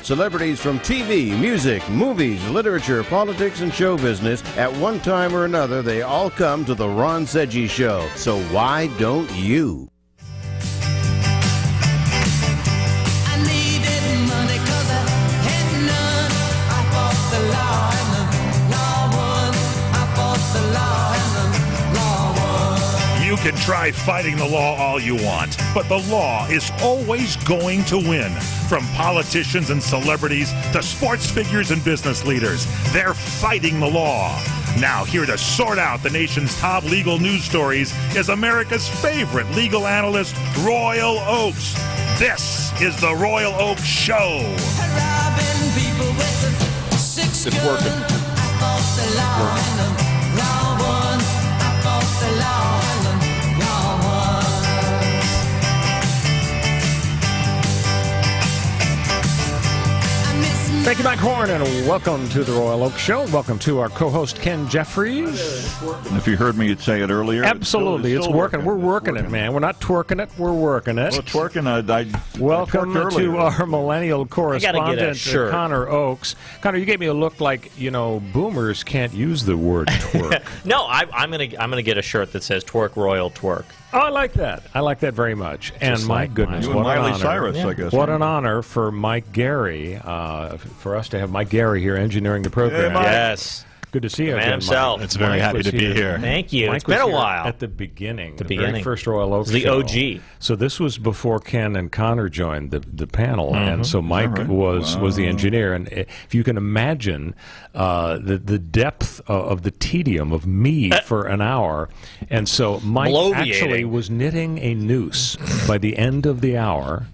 Celebrities from TV, music, movies, literature, politics, and show business. At one time or another, they all come to The Ron Sedgy Show. So why don't you? You can try fighting the law all you want, but the law is always going to win. From politicians and celebrities to sports figures and business leaders, they're fighting the law. Now, here to sort out the nation's top legal news stories is America's favorite legal analyst, Royal Oakes. This is the Royal Oakes Show. It's working. Thank you, Mike Horn, and welcome to the Royal Oak Show. Welcome to our co-host, Ken Jeffries. If you heard me say it earlier. Absolutely. It's working. We're working it, man. We're not twerking it. We're working it. Well, twerking. Welcome to our millennial correspondent, Connor Oakes. Connor, you gave me a look like, boomers can't use the word twerk. No, I'm gonna get a shirt that says "Twerk Royal Twerk." Oh, I like that. I like that very much. And my goodness, what an honor. Cyrus, I guess. What an honor for Mike Garey, for us to have Mike Garey here engineering the program. Yes. Good to see you again, himself. Mike. It's very happy to be here. Thank you. Mike it's been a while. At the beginning. The very first Royal Oak the show. OG. So this was before Ken and Connor joined the panel, and so Mike was the engineer. And if you can imagine the depth of the tedium of me for an hour, and so Mike actually was knitting a noose by the end of the hour.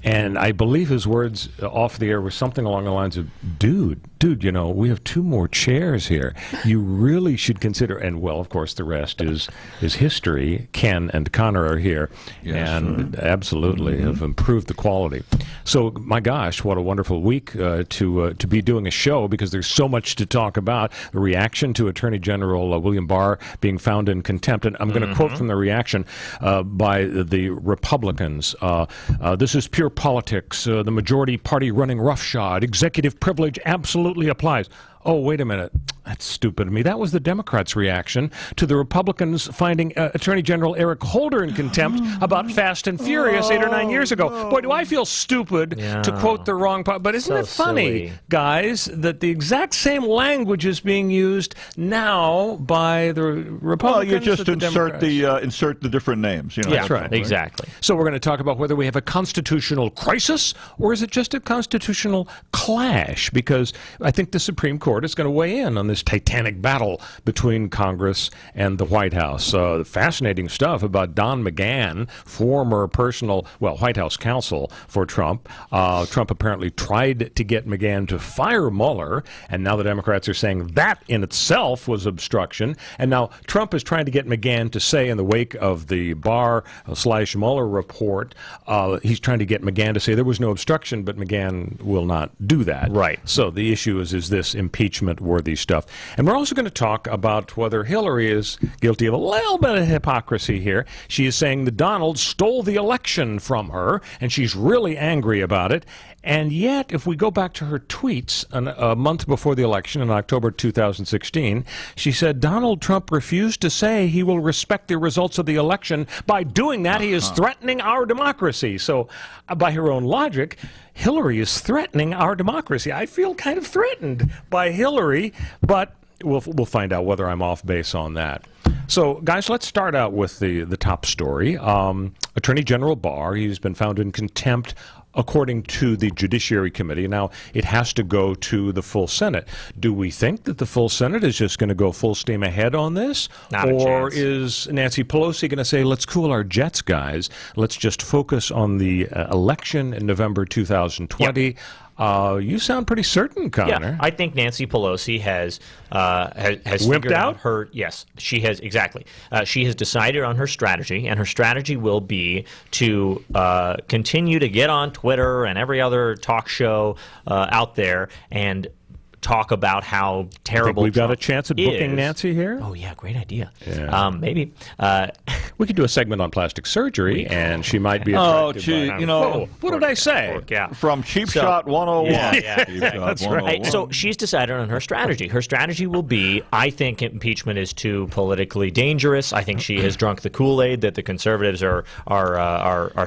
And I believe his words off the air were something along the lines of, dude, we have 2 more chairs here. You really should consider, and well, of course, the rest is history. Ken and Connor are here, and absolutely have improved the quality. So, my gosh, what a wonderful week to be doing a show, because there's so much to talk about. The reaction to Attorney General William Barr being found in contempt, and I'm going to quote from the reaction by the Republicans. This is pure politics. The majority party running roughshod. Executive privilege absolutely applies. Oh, wait a minute. That's stupid of me. That was the Democrats' reaction to the Republicans finding Attorney General Eric Holder in contempt about Fast and Furious 8 or 9 years ago. Boy, do I feel stupid to quote the wrong part. But isn't it funny, guys, that the exact same language is being used now by the Republicans? Well, you just insert the different names. That's right. Exactly. So we're going to talk about whether we have a constitutional crisis or is it just a constitutional clash? Because I think the Supreme Court is going to weigh in on this titanic battle between Congress and the White House. Fascinating stuff about Don McGhan, former White House counsel for Trump. Trump apparently tried to get McGhan to fire Mueller, and now the Democrats are saying that in itself was obstruction. And now Trump is trying to get McGhan to say, in the wake of the Barr/Mueller report, he's trying to get McGhan to say there was no obstruction, but McGhan will not do that. Right. So the issue is this impeachment-worthy stuff. And we're also going to talk about whether Hillary is guilty of a little bit of hypocrisy here. She is saying that Donald stole the election from her, and she's really angry about it. And yet, if we go back to her tweets a month before the election in October 2016, she said Donald Trump refused to say he will respect the results of the election. By doing that, he is threatening our democracy. So, by her own logic, Hillary is threatening our democracy. I feel kind of threatened by Hillary, but we'll find out whether I'm off base on that. So, guys, let's start out with the top story. Attorney General Barr, he's been found in contempt according to the Judiciary Committee. Now, it has to go to the full Senate. Do we think that the full Senate is just going to go full steam ahead on this? Not a chance. Or is Nancy Pelosi going to say, let's cool our jets, guys. Let's just focus on the election in November 2020. Yep. You sound pretty certain, Connor. Yeah, I think Nancy Pelosi has Wimped figured out her. Yes, she has exactly. She has decided on her strategy, and her strategy will be to continue to get on Twitter and every other talk show out there and talk about how terrible we've Trump got a chance at booking is. Nancy here? Oh, yeah, great idea. Yeah. Maybe. We could do a segment on plastic surgery, and she might be attracted by, what did I say? From Cheap Shot 101. That's right. So she's decided on her strategy. Her strategy will be, I think impeachment is too politically dangerous. I think she has drunk the Kool-Aid that the conservatives are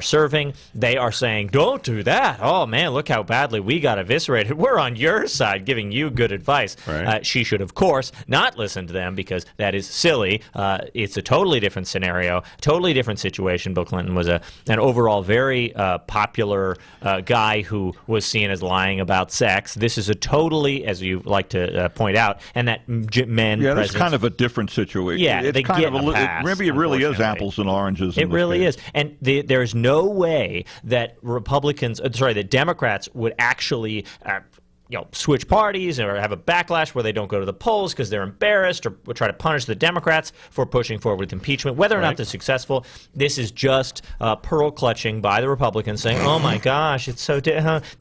serving. They are saying, don't do that. Oh, man, look how badly we got eviscerated. We're on your side giving you good advice. Right. She should, of course, not listen to them because that is silly. It's a totally different scenario, totally different situation. Bill Clinton was an overall very popular guy who was seen as lying about sex. This is a totally, as you like to point out, and that men. Yeah, that's kind of a different situation. Yeah, it's they kind get of a pass, maybe it really is apples and oranges. It really is, and there's no way that that Democrats would actually. Switch parties or have a backlash where they don't go to the polls because they're embarrassed or try to punish the Democrats for pushing forward with impeachment. Whether or not they're successful, this is just pearl clutching by the Republicans saying, oh my gosh, it's so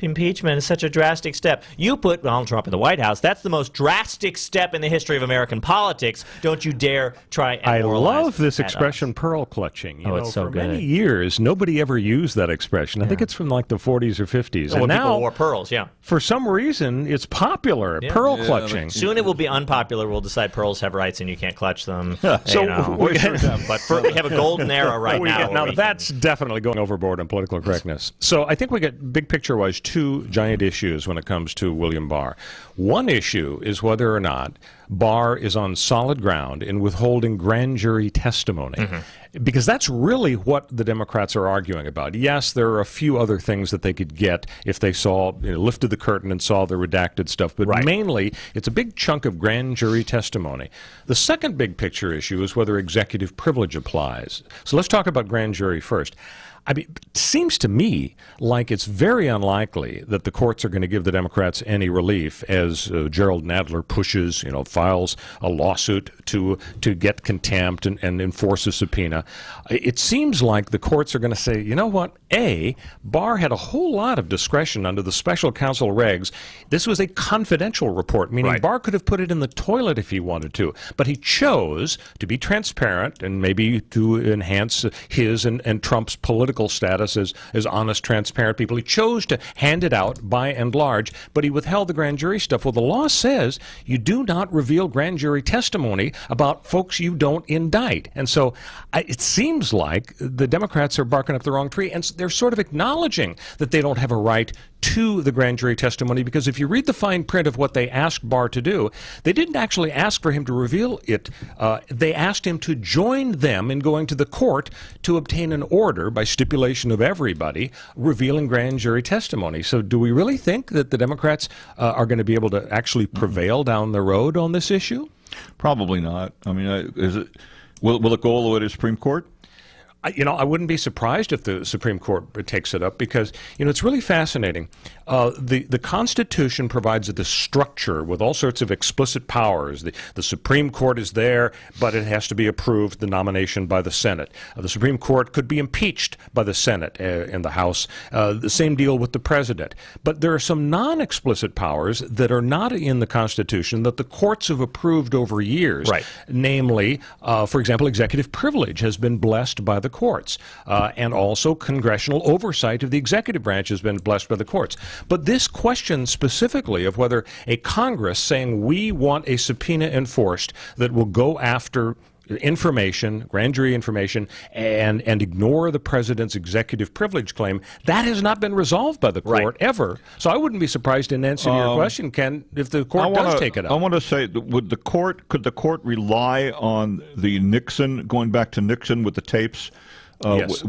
impeachment is such a drastic step. You put Donald Trump in the White House. That's the most drastic step in the history of American politics. Don't you dare try and I love this expression, pearl clutching. It's so for good. many years, nobody ever used that expression. I think it's from like the 40s or 50s. And now, people wore pearls, for some reason, it's popular. Pearl clutching. Soon it will be unpopular. We'll decide pearls have rights and you can't clutch them. But we have a golden era right now. Now that's definitely going overboard on political correctness. So I think we get big picture-wise two giant issues when it comes to William Barr. One issue is whether or not Barr is on solid ground in withholding grand jury testimony. Because that's really what the Democrats are arguing about. Yes, there are a few other things that they could get if they saw, lifted the curtain and saw the redacted stuff, but mainly it's a big chunk of grand jury testimony. The second big picture issue is whether executive privilege applies. So let's talk about grand jury first. I mean, it seems to me like it's very unlikely that the courts are going to give the Democrats any relief as Gerald Nadler pushes, files a lawsuit to get contempt and enforce a subpoena. It seems like the courts are going to say, you know what, Barr had a whole lot of discretion under the special counsel regs. This was a confidential report, meaning Barr could have put it in the toilet if he wanted to, but he chose to be transparent and maybe to enhance his and Trump's political status as honest, transparent people. He chose to hand it out by and large, but he withheld the grand jury stuff. Well, the law says you do not reveal grand jury testimony about folks you don't indict. And so it seems like the Democrats are barking up the wrong tree, and they're sort of acknowledging that they don't have a right to the grand jury testimony, because if you read the fine print of what they asked Barr to do, they didn't actually ask for him to reveal it. They asked him to join them in going to the court to obtain an order by stipulation of everybody revealing grand jury testimony. So do we really think that the Democrats are going to be able to actually prevail down the road on this issue? Probably not. I mean, will it go all the way to the Supreme Court? I wouldn't be surprised if the Supreme Court takes it up because, it's really fascinating. The Constitution provides this structure with all sorts of explicit powers. The Supreme Court is there, but it has to be approved, the nomination by the Senate. The Supreme Court could be impeached by the Senate and the House. The same deal with the President. But there are some non-explicit powers that are not in the Constitution that the courts have approved over years. Right. Namely, for example, executive privilege has been blessed by the courts, and also congressional oversight of the executive branch has been blessed by the courts. But this question specifically of whether a Congress saying we want a subpoena enforced that will go after information, grand jury information, and ignore the president's executive privilege claim, that has not been resolved by the court ever. So I wouldn't be surprised in answering your question, Ken, if the court does take it up. I want to say, could the court rely on the Nixon, going back to Nixon with the tapes? Yes.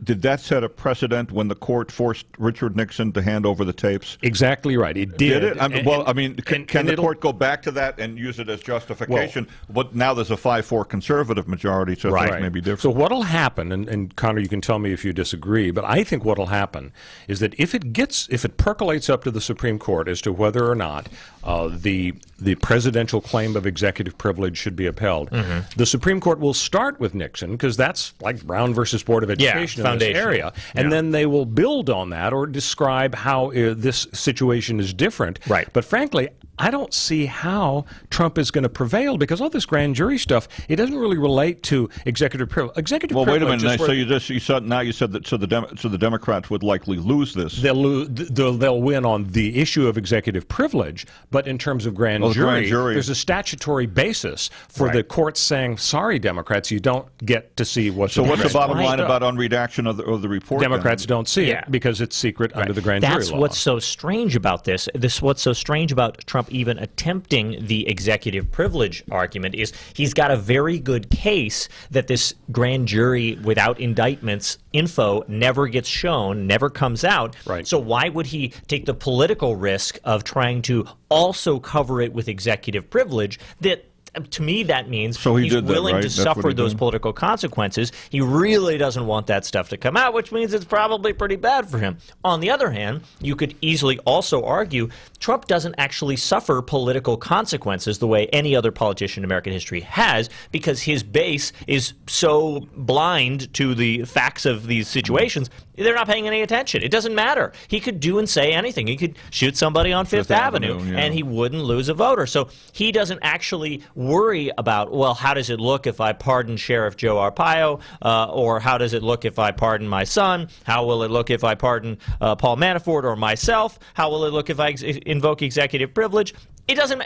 Did that set a precedent when the court forced Richard Nixon to hand over the tapes? Exactly right. It did. Did it? Can the court go back to that and use it as justification? But now there's a 5-4 conservative majority, so things may be different. So what will happen, and Connor, you can tell me if you disagree, but I think what will happen is that if it percolates up to the Supreme Court as to whether or not the presidential claim of executive privilege should be upheld, the Supreme Court will start with Nixon, because that's like Brown versus Board of Education in this area, and then they will build on that or describe how this situation is different. Right. But frankly, I don't see how Trump is going to prevail, because all this grand jury stuff, it doesn't really relate to executive privilege. Well, wait a minute. So you said that the Democrats would likely lose this. They'll win on the issue of executive privilege, but in terms of grand jury, there's a statutory basis for the courts saying, "Sorry, Democrats, you don't get to see what's." So what's the bottom line about unredaction of the report? Democrats don't see it because it's secret under the grand jury law. That's what's so strange about this. What's so strange about Trump even attempting the executive privilege argument is he's got a very good case that this grand jury without indictments info never gets shown, never comes out. Right. So why would he take the political risk of trying to also cover it with executive privilege? That, to me, that means he's willing to suffer those political consequences. He really doesn't want that stuff to come out, which means it's probably pretty bad for him. On the other hand, you could easily also argue Trump doesn't actually suffer political consequences the way any other politician in American history has, because his base is so blind to the facts of these situations, they're not paying any attention. It doesn't matter. He could do and say anything. He could shoot somebody on Fifth Avenue, and he wouldn't lose a voter. So he doesn't actually worry about, well, how does it look if I pardon Sheriff Joe Arpaio, or how does it look if I pardon my son? How will it look if I pardon Paul Manafort or myself? How will it look if I invoke executive privilege? It doesn't.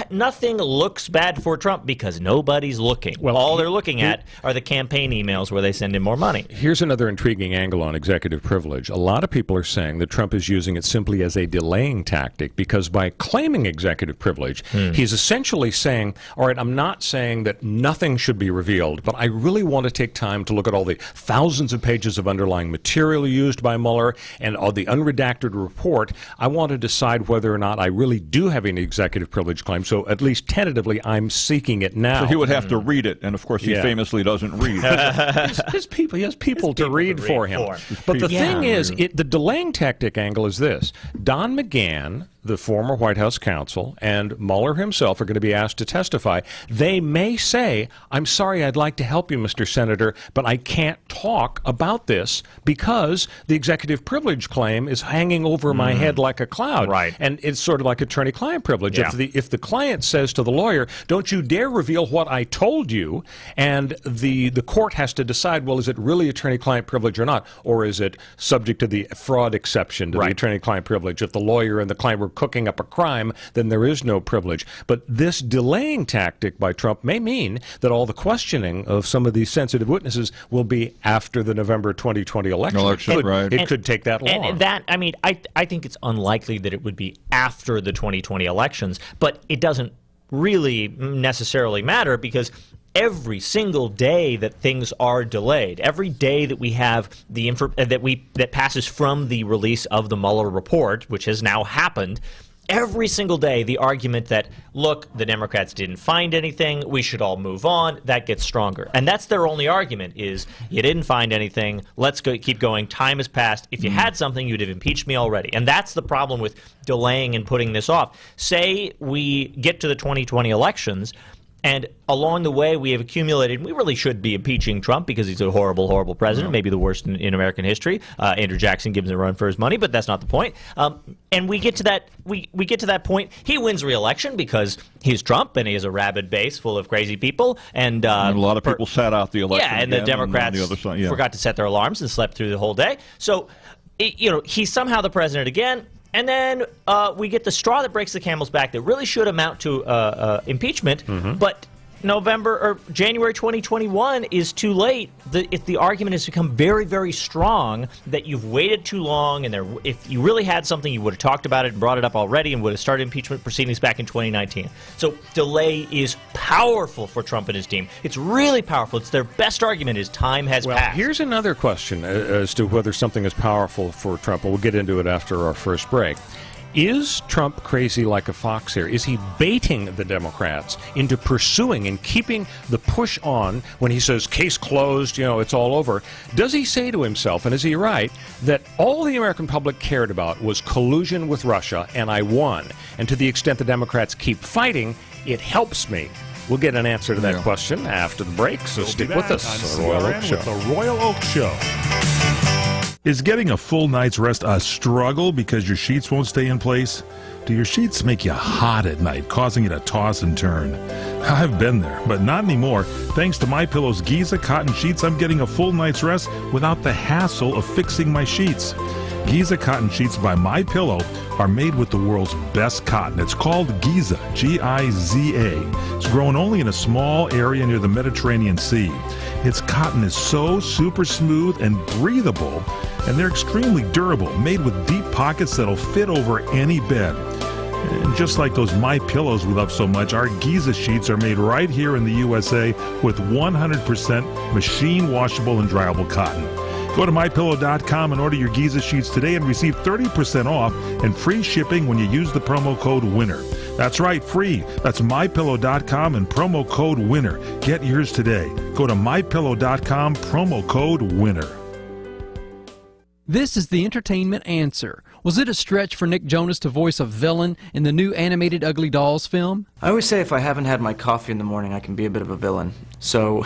Nothing looks bad for Trump because nobody's looking. Well, all they're looking at are the campaign emails where they send him more money. Here's another intriguing angle on executive privilege. A lot of people are saying that Trump is using it simply as a delaying tactic, because by claiming executive privilege, he's essentially saying, all right, I'm not saying that nothing should be revealed, but I really want to take time to look at all the thousands of pages of underlying material used by Mueller and all the unredacted report. I want to decide whether or not I really do have an executive privilege claim. So at least tentatively, I'm seeking it now. So he would have to read it, and of course he famously doesn't read. He has people to read for him. But the thing is, the delaying tactic angle is this. Don McGhan, the former White House counsel, and Mueller himself are going to be asked to testify. They may say, I'm sorry, I'd like to help you, Mr. Senator, but I can't talk about this because the executive privilege claim is hanging over my head like a cloud. Right. And it's sort of like attorney-client privilege. Yeah. If the client says to the lawyer, don't you dare reveal what I told you, and the court has to decide, well, is it really attorney-client privilege or not, or is it subject to the fraud exception to the attorney-client privilege? If the lawyer and the client were cooking up a crime, then there is no privilege. But this delaying tactic by Trump may mean that all the questioning of some of these sensitive witnesses will be after the November 2020 election. It could take that long. And that, I mean, I think it's unlikely that it would be after the 2020 elections, but it doesn't really necessarily matter, because every single day that things are delayed, every day that we have that passes from the release of the Mueller report, which has now happened, every single day the argument that, look, the Democrats didn't find anything, we should all move on, that gets stronger. And that's their only argument, is you didn't find anything, let's keep going, time has passed. If you had something, you'd have impeached me already. And that's the problem with delaying and putting this off. Say we get to the 2020 elections, and along the way, we have accumulated, we really should be impeaching Trump because he's a horrible, horrible president, maybe the worst in American history. Andrew Jackson gives him a run for his money, but that's not the point. And we get to that we get to that point. He wins re-election because he's Trump and he has a rabid base full of crazy people. And a lot of people sat out the election. Yeah, and the Democrats on the other side, forgot to set their alarms and slept through the whole day. So, he's somehow the president again. And then we get the straw that breaks the camel's back that really should amount to impeachment, but November or January 2021 is too late. The argument has become very, very strong that you've waited too long, and if you really had something, you would have talked about it and brought it up already and would have started impeachment proceedings back in 2019. So delay is powerful for Trump and his team. It's really powerful. It's their best argument is time has passed. Here's another question as to whether something is powerful for Trump. We'll get into it after our first break. Is Trump crazy like a fox here? Is he baiting the Democrats into pursuing and keeping the push on when he says, case closed, it's all over? Does he say to himself, and is he right, that all the American public cared about was collusion with Russia, and I won? And to the extent the Democrats keep fighting, it helps me. We'll get an answer to that question after the break, so stick with us on on the Royal Oak Show. With the Royal Oak Show. Is getting a full night's rest a struggle because your sheets won't stay in place? Do your sheets make you hot at night, causing you to toss and turn? I've been there, but not anymore. Thanks to MyPillow's Giza cotton sheets, I'm getting a full night's rest without the hassle of fixing my sheets. Giza cotton sheets by MyPillow are made with the world's best cotton. It's called Giza, G-I-Z-A. It's grown only in a small area near the Mediterranean Sea. Its cotton is so super smooth and breathable, and they're extremely durable, made with deep pockets that'll fit over any bed. And just like those MyPillows we love so much, our Giza sheets are made right here in the USA with 100% machine washable and dryable cotton. Go to MyPillow.com and order your Giza sheets today and receive 30% off and free shipping when you use the promo code WINNER. That's right, free. That's MyPillow.com and promo code WINNER. Get yours today. Go to MyPillow.com, promo code WINNER. This is the entertainment answer. Was it a stretch for Nick Jonas to voice a villain in the new animated Ugly Dolls film? I always say if I haven't had my coffee in the morning, I can be a bit of a villain. So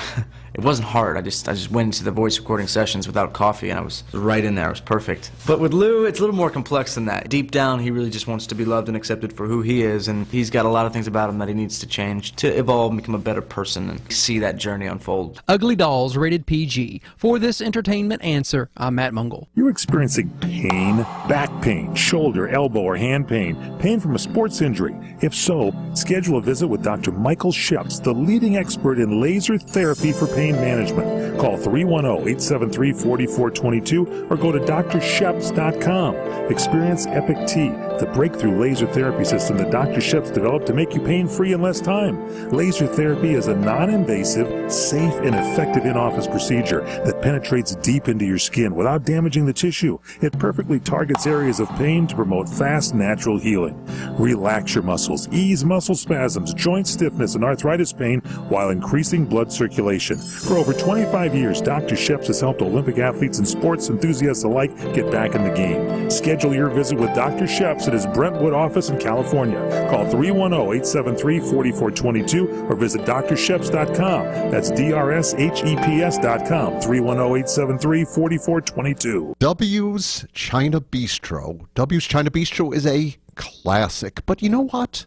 it wasn't hard. I just went into the voice recording sessions without coffee, and I was right in there. It was perfect. But with Lou, it's a little more complex than that. Deep down, he really just wants to be loved and accepted for who he is, and he's got a lot of things about him that he needs to change to evolve and become a better person and see that journey unfold. Ugly Dolls, rated PG. For this entertainment answer, I'm Matt Mungle. You're experiencing pain, back pain, shoulder, elbow, or hand pain from a sports injury. If so, schedule a visit with Dr. Michael Sheps, the leading expert in laser therapy for pain management. Call 310-873-4422 or go to drsheps.com. Experience Epic T, the breakthrough laser therapy system that Dr. Sheps developed to make you pain-free in less time. Laser therapy is a non-invasive, safe, and effective in-office procedure that penetrates deep into your skin without damaging the tissue. It perfectly targets areas of pain to promote fast, natural healing. Relax your muscles, ease muscle spasms, joint stiffness, and arthritis pain while increasing blood circulation. For over 25 years, Dr. Sheps has helped Olympic athletes and sports enthusiasts alike get back in the game. Schedule your visit with Dr. Sheps at his Brentwood office in California. Call 310-873-4422 or visit drsheps.com. That's DRSHEPS.com. 310-873-4422. W's China Bistro. W's China Bistro is a classic, but you know what?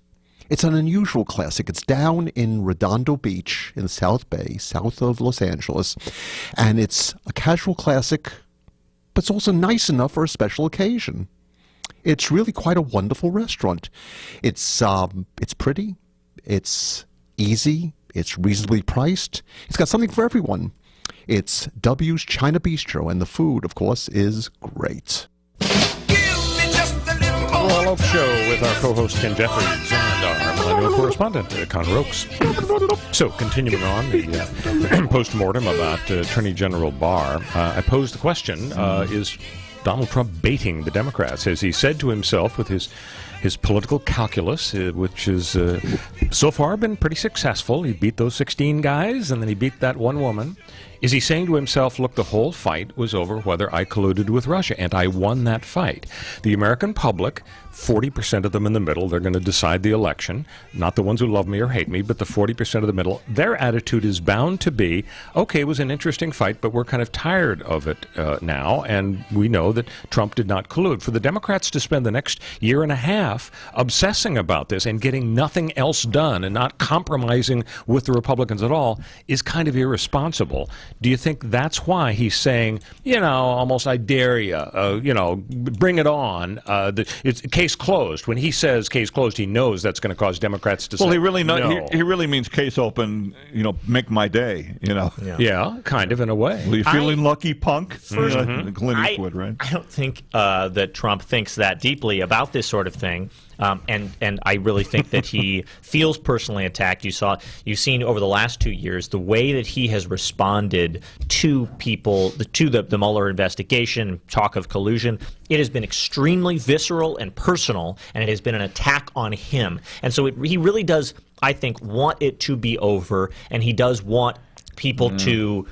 It's an unusual classic. It's down in Redondo Beach in the South Bay, south of Los Angeles, and it's a casual classic, but it's also nice enough for a special occasion. It's really quite a wonderful restaurant. It's pretty, it's easy, it's reasonably priced. It's got something for everyone. It's W's China Bistro, and the food, of course, is great. Roll-Up Show with our co-host Ken Jeffries and our millennial correspondent Con Rokes. So, continuing on the post-mortem about Attorney General Barr, I posed the question, is Donald Trump baiting the Democrats? As he said to himself with his political calculus, which has so far been pretty successful. He beat those 16 guys, and then he beat that one woman. Is he saying to himself, look, the whole fight was over whether I colluded with Russia, and I won that fight. The American public, 40% of them in the middle, they're going to decide the election, not the ones who love me or hate me, but the 40% of the middle, their attitude is bound to be, okay, it was an interesting fight, but we're kind of tired of it now, and we know that Trump did not collude. For the Democrats to spend the next year and a half obsessing about this and getting nothing else done and not compromising with the Republicans at all is kind of irresponsible. Do you think that's why he's saying, almost I dare you, bring it on, it's case closed? When he says case closed, he knows that's going to cause Democrats to say, he really no. He really means case open, make my day, Yeah, kind of in a way. Well, you feeling lucky, punk? Clint Eastwood, right? I don't think that Trump thinks that deeply about this sort of thing. And I really think that he feels personally attacked. You've seen over the last 2 years the way that he has responded to people, to the Mueller investigation, talk of collusion. It has been extremely visceral and personal, and it has been an attack on him. And so he really does, I think, want it to be over, and he does want people to,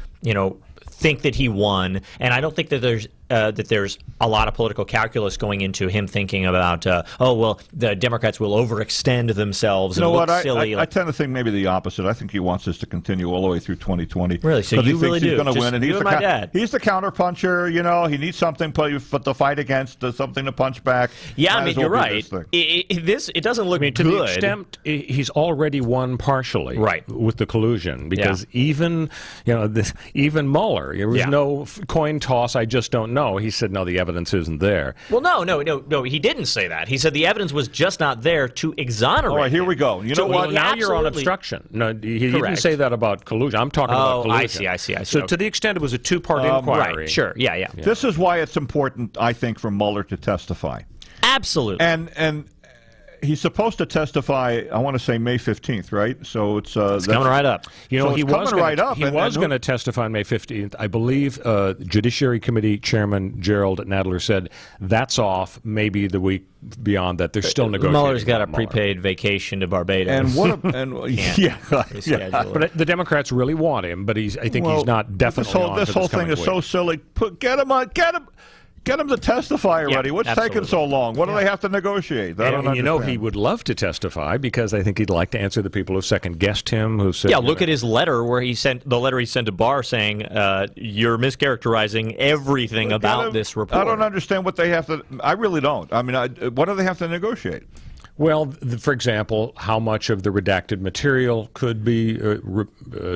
think that he won. And I don't think that there's that there's a lot of political calculus going into him thinking about, the Democrats will overextend themselves and look silly. I tend to think maybe the opposite. I think he wants this to continue all the way through 2020. Really? So you really do? He's going to win, and he's my dad. He's the counterpuncher. He needs something to fight against, something to punch back. Yeah, I mean, you're right. It doesn't look good. To the extent he's already won partially, right, with the collusion, because even Mueller, there was no coin toss. I just don't know. He said, no, the evidence isn't there. Well, no, he didn't say that. He said the evidence was just not there to exonerate. All right, here we go. You know what? Now you're on obstruction. No, he didn't say that about collusion. I'm talking about collusion. I see. So to the extent it was a two-part inquiry. Right, sure, yeah. This is why it's important, I think, for Mueller to testify. Absolutely. And he's supposed to testify, I want to say May 15th, right? So it's coming right up. He was going to testify on May 15th. I believe Judiciary Committee Chairman Gerald Nadler said that's off, maybe the week beyond that. They're still negotiating. Mueller's got a prepaid vacation to Barbados. And But the Democrats really want him, but I think he's not definitely on. This whole thing is so silly. Get him to testify already. What's taking so long? What do they have to negotiate? He would love to testify because I think he'd like to answer the people who second-guessed him, who said... Yeah, look at his letter where he sent to Barr saying, you're mischaracterizing everything about this report. I don't understand what they have to... I really don't. I mean, what do they have to negotiate? Well, for example, how much of the redacted material could be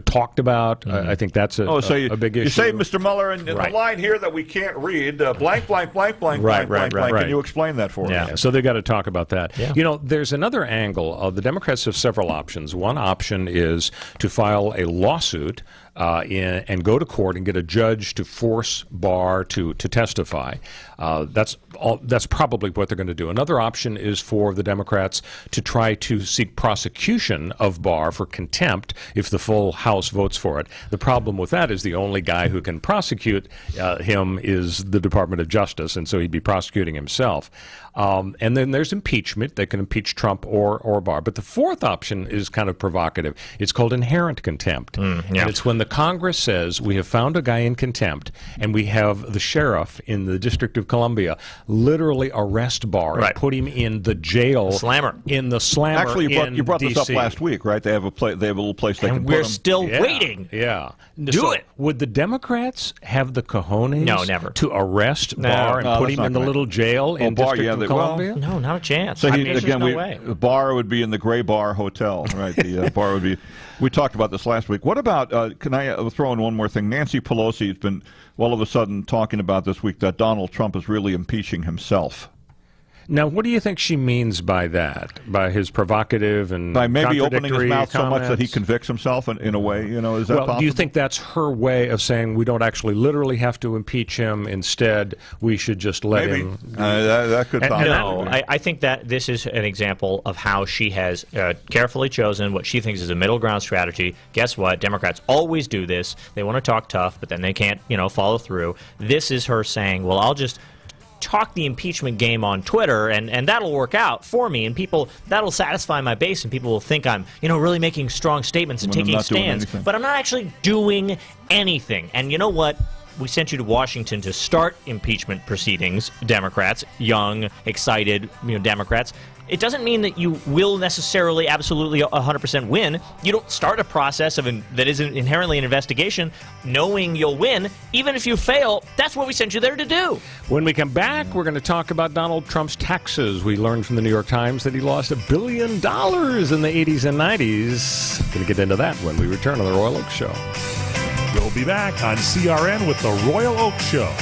talked about? Mm-hmm. I think that's a big issue. You say, Mr. Mueller, in the line here that we can't read, blank, blank, blank, blank, blank, blank. Can you explain that for us? Yeah, so they've got to talk about that. Yeah. There's another angle. The Democrats have several options. One option is to file a lawsuit and go to court and get a judge to force Barr to testify. That's probably what they're going to do. Another option is for the Democrats to try to seek prosecution of Barr for contempt if the full House votes for it. The problem with that is the only guy who can prosecute him is the Department of Justice, and so he'd be prosecuting himself. And then there's impeachment. They can impeach Trump or Barr. But the fourth option is kind of provocative. It's called inherent contempt. And it's when the Congress says we have found a guy in contempt and we have the sheriff in the District of Columbia literally arrest Barr and put him in the jail. In the slammer. Actually, you brought this up last week, right? They have a little place they can put him. And we're still waiting. Yeah. Do it. Would the Democrats have the cojones No, never. to arrest Barr and put him in the little jail in District of Columbia? No, not a chance. So there's no way. Barr would be in the Gray Bar Hotel, right? The Barr would be. We talked about this last week. What about? Can I throw in one more thing? Nancy Pelosi has been all of a sudden talking about this week that Donald Trump is really impeaching himself. Now, what do you think she means by that? By his provocative and by maybe opening his mouth comments? So much that he convicts himself in a way, is that possible? Do you think that's her way of saying we don't actually literally have to impeach him? Instead, we should just let him... that could possibly No, I think that this is an example of how she has carefully chosen what she thinks is a middle ground strategy. Guess what? Democrats always do this. They want to talk tough, but then they can't, follow through. This is her saying, well, I'll just talk the impeachment game on Twitter, and that'll work out for me, and that'll satisfy my base, and people will think I'm, really making strong statements and taking stands. But I'm not actually doing anything. And you know what? We sent you to Washington to start impeachment proceedings, Democrats, young, excited, Democrats. It doesn't mean that you will necessarily absolutely 100% win. You don't start a process that is inherently an investigation knowing you'll win. Even if you fail, that's what we sent you there to do. When we come back, we're going to talk about Donald Trump's taxes. We learned from the New York Times that he lost $1 billion in the 80s and 90s. Going to get into that when we return on The Royal Oak Show. We'll be back on CRN with The Royal Oak Show.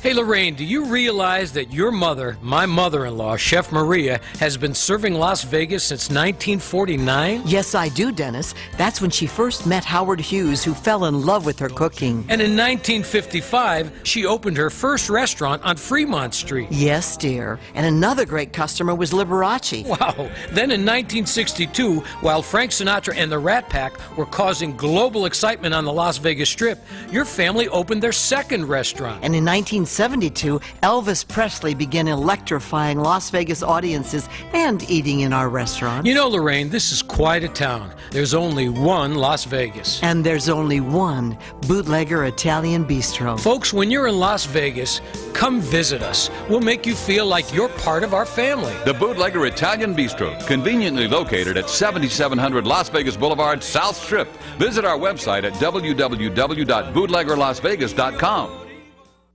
Hey, Lorraine, do you realize that your mother, my mother-in-law, Chef Maria, has been serving Las Vegas since 1949? Yes, I do, Dennis. That's when she first met Howard Hughes, who fell in love with her cooking. And in 1955, she opened her first restaurant on Fremont Street. Yes, dear. And another great customer was Liberace. Wow. Then in 1962, while Frank Sinatra and the Rat Pack were causing global excitement on the Las Vegas Strip, your family opened their second restaurant. And in 1970, 1972, Elvis Presley began electrifying Las Vegas audiences and eating in our restaurants. You know, Lorraine, this is quite a town. There's only one Las Vegas. And there's only one Bootlegger Italian Bistro. Folks, when you're in Las Vegas, come visit us. We'll make you feel like you're part of our family. The Bootlegger Italian Bistro, conveniently located at 7700 Las Vegas Boulevard, South Strip. Visit our website at www.bootleggerlasvegas.com.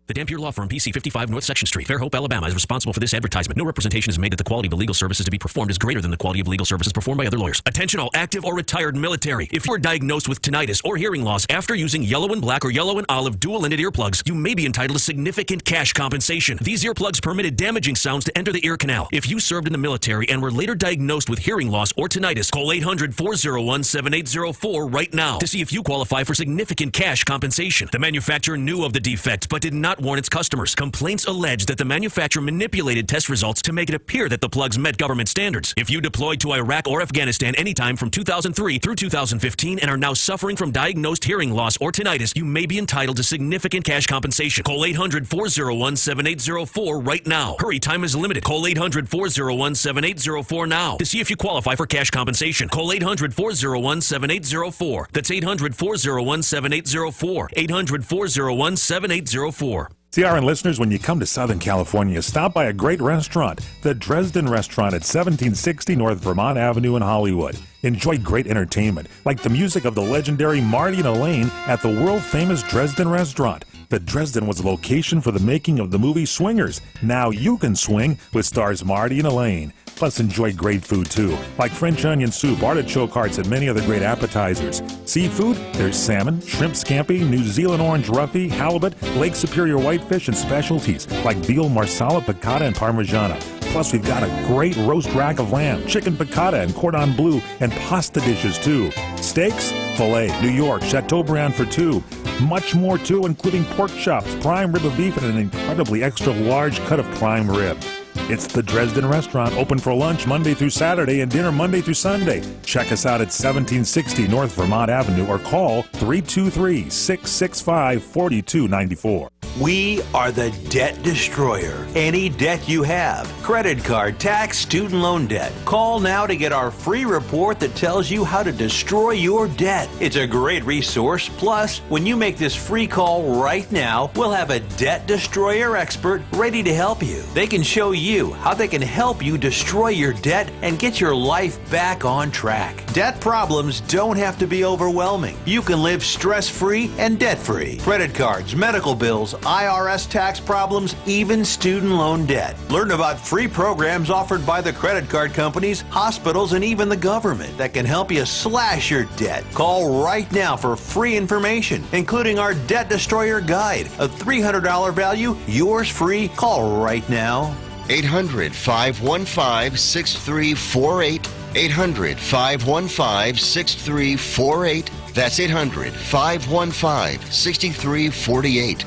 The Dampier Law Firm, PC 55 North Section Street, Fairhope, Alabama, is responsible for this advertisement. No representation is made that the quality of the legal services to be performed is greater than the quality of legal services performed by other lawyers. Attention all active or retired military. If you are diagnosed with tinnitus or hearing loss after using yellow and black or yellow and olive dual-ended earplugs, you may be entitled to significant cash compensation. These earplugs permitted damaging sounds to enter the ear canal. If you served in the military and were later diagnosed with hearing loss or tinnitus, call 800-401-7804 right now to see if you qualify for significant cash compensation. The manufacturer knew of the defect but did not warn its customers. Complaints allege that the manufacturer manipulated test results to make it appear that the plugs met government standards. If you deployed to Iraq or Afghanistan anytime from 2003 through 2015 and are now suffering from diagnosed hearing loss or tinnitus, you may be entitled to significant cash compensation. Call 800-401-7804 right now. Hurry, time is limited. Call 800-401-7804 now to see if you qualify for cash compensation. Call 800-401-7804. That's 800-401-7804. 800-401-7804. CRN listeners, when you come to Southern California, stop by a great restaurant, the Dresden Restaurant at 1760 North Vermont Avenue in Hollywood. Enjoy great entertainment, like the music of the legendary Marty and Elaine at the world-famous Dresden Restaurant. The Dresden was the location for the making of the movie Swingers. Now you can swing with stars Marty and Elaine. Plus, enjoy great food, too, like French onion soup, artichoke hearts, and many other great appetizers. Seafood, there's salmon, shrimp scampi, New Zealand orange roughy, halibut, Lake Superior whitefish, and specialties like veal, marsala, piccata, and parmigiana. Plus, we've got a great roast rack of lamb, chicken piccata, and cordon bleu, and pasta dishes, too. Steaks, filet, New York, Chateaubriand for two. Much more, too, including pork chops, prime rib of beef, and an incredibly extra large cut of prime rib. It's the Dresden Restaurant, open for lunch Monday through Saturday and dinner Monday through Sunday. Check us out at 1760 North Vermont Avenue or call 323-665-4294. We are the debt destroyer. Any debt you have, credit card, tax, student loan debt. Call now to get our free report that tells you how to destroy your debt. It's a great resource. Plus, when you make this free call right now, we'll have a debt destroyer expert ready to help you. They can show you how they can help you destroy your debt and get your life back on track. Debt problems don't have to be overwhelming. You can live stress-free and debt-free. Credit cards, medical bills, IRS tax problems, even student loan debt. Learn about free programs offered by the credit card companies, hospitals, and even the government that can help you slash your debt. Call right now for free information, including our Debt Destroyer Guide, a $300 value, yours free. Call right now. 800-515-6348. 800-515-6348. That's 800-515-6348.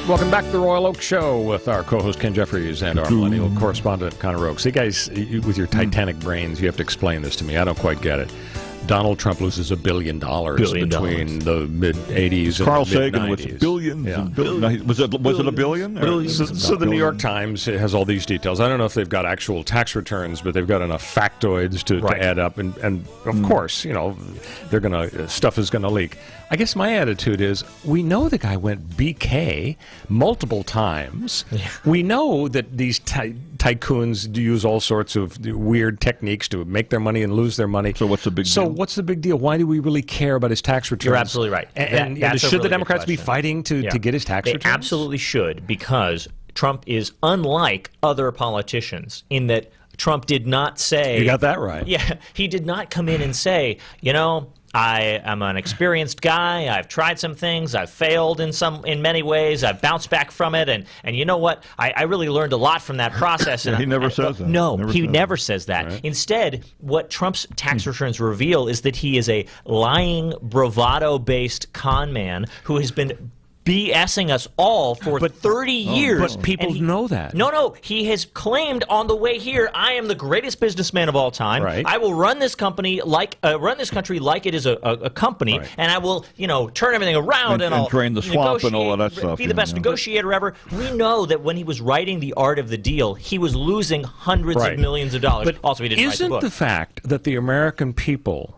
Welcome back to the Royal Oak Show with our co-host Ken Jeffries and our millennial correspondent Connor Oakes. See, guys, with your Titanic brains, you have to explain this to me. I don't quite get it. Donald Trump loses $1 billion between the mid-'80s and Carl the mid-'90s. Sagan with billions. Yeah. Was it $1 billion? So the New York Times has all these details. I don't know if they've got actual tax returns, but they've got enough factoids to add up. And of course, you know, stuff is gonna leak. I guess my attitude is, we know the guy went BK multiple times. Yeah. We know that these tycoons use all sorts of weird techniques to make their money and lose their money. So what's the big deal? So what's the big deal? Why do we really care about his tax returns? You're absolutely right. And should the Democrats be fighting to get his tax returns? They absolutely should, because Trump is unlike other politicians in that Trump did not say... You got that right. Yeah, he did not come in and say, you know, I am an experienced guy. I've tried some things. I've failed in many ways. I've bounced back from it. And you know what? I really learned a lot from that process. And he never says that. No, he never says that. Right. Instead, what Trump's tax returns reveal is that he is a lying, bravado-based con man who has been BSing us all for 30 years. But people know that. No. He has claimed on the way here, I am the greatest businessman of all time. Right. I will run this company run this country like it is a company, and I will, turn everything around and I'll drain the swamp and all of that stuff. Be the best negotiator ever. We know that when he was writing The Art of the Deal, he was losing hundreds of millions of dollars. But also, he didn't write the book. Isn't the fact that the American people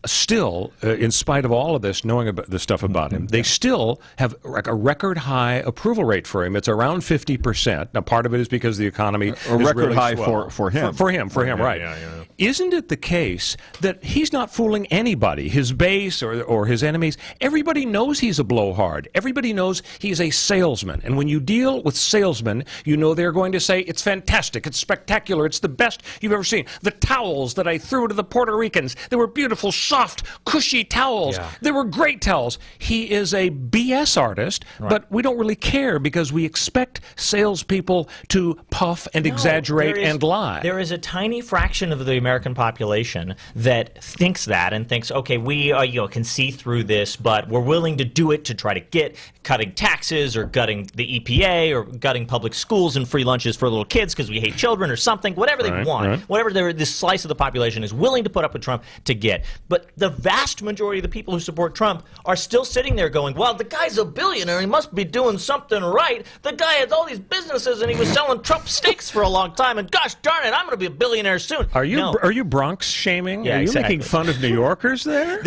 still, in spite of all of this, knowing about the stuff about him, they still have a record high approval rate for him. It's around 50%. Now, part of it is because the economy is record really high swell. for him. For him, right. Yeah. Isn't it the case that he's not fooling anybody, his base or his enemies? Everybody knows he's a blowhard. Everybody knows he's a salesman. And when you deal with salesmen, you know they're going to say, it's fantastic, it's spectacular, it's the best you've ever seen. The towels that I threw to the Puerto Ricans, they were beautiful, soft, cushy towels. Yeah. They were great towels. He is a BS artist, but we don't really care because we expect salespeople to puff and exaggerate and lie. There is a tiny fraction of the American population that thinks that and thinks, okay, we can see through this, but we're willing to do it to try to get cutting taxes or gutting the EPA or gutting public schools and free lunches for little kids because we hate children or something, whatever they want, whatever this slice of the population is willing to put up with Trump to get. But the vast majority of the people who support Trump are still sitting there going, well, the guy's a billionaire, he must be doing something right. The guy has all these businesses and he was selling Trump steaks for a long time, and gosh darn it, I'm going to be a billionaire soon. Are you Bronx shaming? Yeah, are you exactly. making fun of New Yorkers there?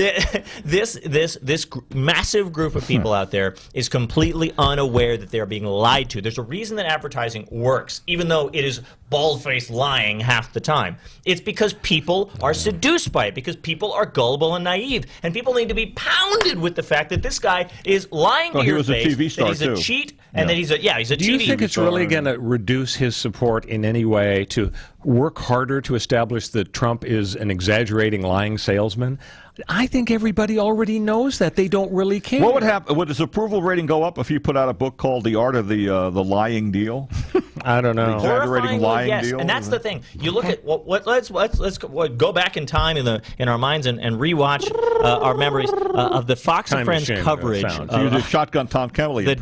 This massive group of people out there is completely unaware that they're being lied to. There's a reason that advertising works, even though it is bald-faced lying half the time. It's because people are seduced by it, because people are gullible and naive, and people need to be pounded with the fact that this guy is lying to your face, that he's a cheat, and that he's a TV Do you think it's really going to reduce his support in any way to work harder to establish that Trump is an exaggerating, lying salesman? I think everybody already knows that. They don't really care. What would happen? Would his approval rating go up if he put out a book called The Art of the Lying Deal? I don't know. Exaggerating lying deal. And that's the thing. You look at let's go back in time in our minds and rewatch our memories of the Fox and Friends coverage. Use a shotgun Tom Kelly. The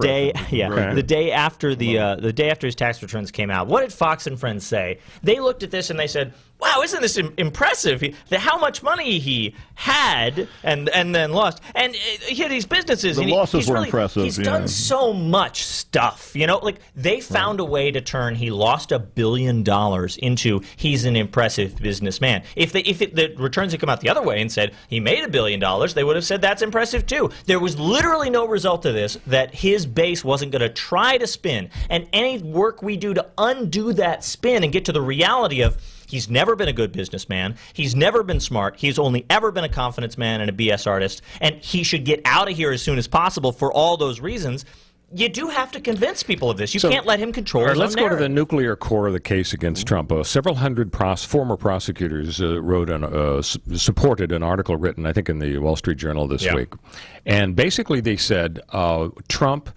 day after his tax returns came out. What did Fox and Friends say? They looked at this and they said, wow, isn't this impressive? How much money he had and then lost. And he had these businesses. The losses were impressive. He's done so much stuff. They found a way to turn he lost $1 billion into he's an impressive businessman. If the returns had come out the other way and said he made $1 billion, they would have said that's impressive too. There was literally no result to this that his base wasn't going to try to spin. And any work we do to undo that spin and get to the reality of he's never been a good businessman. He's never been smart. He's only ever been a confidence man and a BS artist. And he should get out of here as soon as possible for all those reasons. You do have to convince people of this. You can't let him control his own Let's go to the nuclear core of the case against Trump. Several hundred former prosecutors supported an article written, I think, in the Wall Street Journal this week. And basically they said Trump